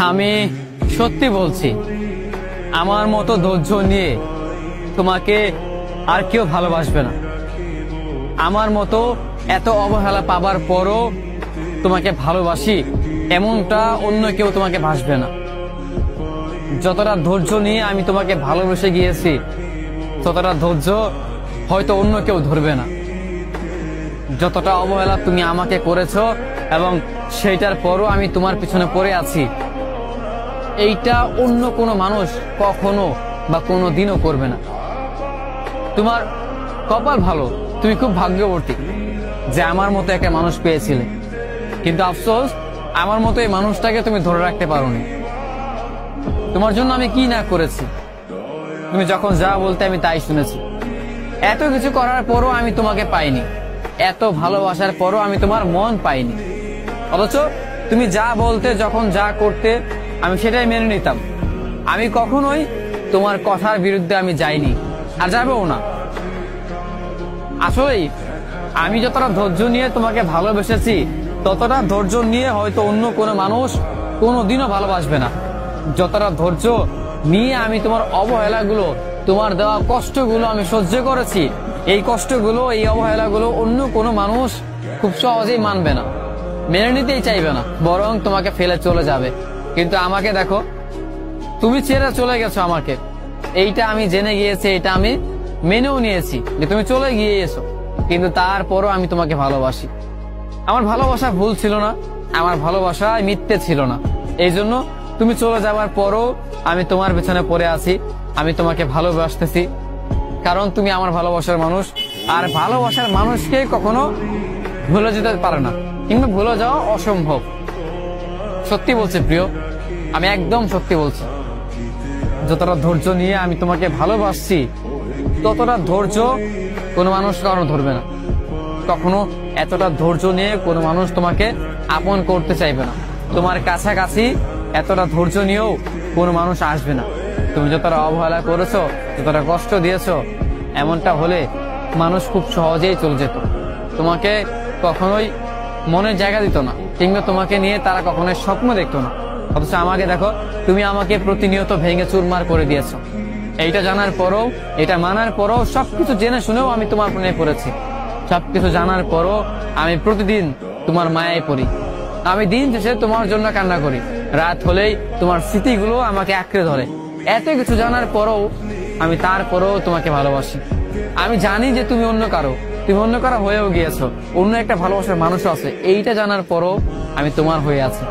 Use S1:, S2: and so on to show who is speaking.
S1: আমি সত্যি বলছি, আমার মতো ধৈর্য নিয়ে তোমাকে আর কেউ ভালোবাসবে না। আমার মতো এত অবহেলা পাবার পরও তোমাকে ভালোবাসি এমনটা অন্য কেউ তোমাকে ভাসবে না। যতটা ধৈর্য নিয়ে আমি তোমাকে ভালোবেসে গিয়েছি, ততটা ধৈর্য হয়তো অন্য কেউ ধরবে না। যতটা অবহেলা তুমি আমাকে করেছো এবং সেইটার পরও আমি তোমার পিছনে পড়ে আছি, এইটা অন্য কোনো মানুষ কখনো বা কোনো দিনও করবে না। তোমার কপাল ভালো, তুমি খুব ভাগ্যবতী যে আমার মতো একটা মানুষ পেয়েছিলে, কিন্তু আফসোস আমার মতো এই মানুষটাকে তুমি ধরে রাখতে পারোনি। তোমার জন্য আমি কি না করেছি, তুমি যখন যা বলতে আমি তাই শুনেছি। এত কিছু করার পরও আমি তোমাকে পাইনি, এত ভালোবাসার পরও আমি তোমার মন পাইনি। অথচ তুমি যা বলতে, যখন যা করতে, আমি সেটাই মেনে নিতাম। আমি কখনোই তোমার কথার বিরুদ্ধে আমি যাইনি, আর যাবেও না। আসলেই আমি যতটা ধৈর্য নিয়ে তোমাকে ভালোবেসেছি, ততটা ধৈর্য নিয়ে হয়তো অন্য কোনো মানুষ কোনোদিনও ভালোবাসবে না। যতটা ধৈর্য নিয়ে আমি তোমার অবহেলাগুলো, তোমার দেওয়া কষ্টগুলো আমি সহ্য করেছি, এই কষ্টগুলো, এই অবহেলাগুলো অন্য কোনো মানুষ খুব সহজেই মানবে না, মেনে নিতেই চাইবে না, বরং তোমাকে ফেলে চলে যাবে। কিন্তু আমাকে দেখো, তুমি ছেড়ে চলে গেছো আমাকে, এইটা আমি জেনে গিয়েছি, এটা আমি মেনেও নিয়েছি যে তুমি চলে গিয়েছো, কিন্তু তারপরও আমি তোমাকে ভালোবাসি। আমার ভালোবাসা ভুল ছিল না, আমার ভালোবাসা মিথ্যে ছিল না। এই জন্য তুমি চলে যাওয়ার পরও আমি তোমার পেছনে পড়ে আছি, আমি তোমাকে ভালোবাসতেছি, কারণ তুমি আমার ভালোবাসার মানুষ। আর ভালোবাসার মানুষকে কখনো ভুলে যেতে পারে না, কিংবা ভুলে যাওয়া অসম্ভব। সত্যি বলছি প্রিয়, আমি একদম সত্যি বলছি। যতটা ধৈর্য নিয়ে আমি তোমাকে ভালোবাসছি, ততটা ধৈর্য কোনো মানুষ কারো ধরবে না। কখনো এতটা ধৈর্য নিয়ে কোনো মানুষ তোমাকে আপন করতে চাইবে না। তোমার কাছাকাছি এতটা ধৈর্য নিয়েও কোনো মানুষ আসবে না। তুমি যতটা অবহেলা করেছো, যতটা কষ্ট দিয়েছো, এমনটা হলে মানুষ খুব সহজেই চলে যেত, তোমাকে কখনোই মনের জায়গা দিত না, কিংবা তোমাকে নিয়ে তারা কখনোই স্বপ্ন দেখতো না। অথচ আমাকে দেখো, তুমি আমাকে প্রতিনিয়ত ভেঙে চুরমার করে দিয়েছো। এইটা জানার পরও, এটা মানার পরও, সবকিছু জেনে শুনেও আমি তোমার প্রেমে পড়েছি। সবকিছু জানার পরও আমি প্রতিদিন তোমার মায়ায় পড়ি। আমি দিন শেষে তোমার জন্য কান্না করি, রাত হলেই তোমার স্মৃতিগুলো আমাকে আঁকড়ে ধরে। এত কিছু জানার পরও আমি তারপরও তোমাকে ভালোবাসি। আমি জানি যে তুমি অন্য কারো, তুমি অন্য কারো হয়েও গিয়েছো, অন্য একটা ভালোবাসার মানুষ আছে, এইটা জানার পরও আমি তোমার হয়ে আছি।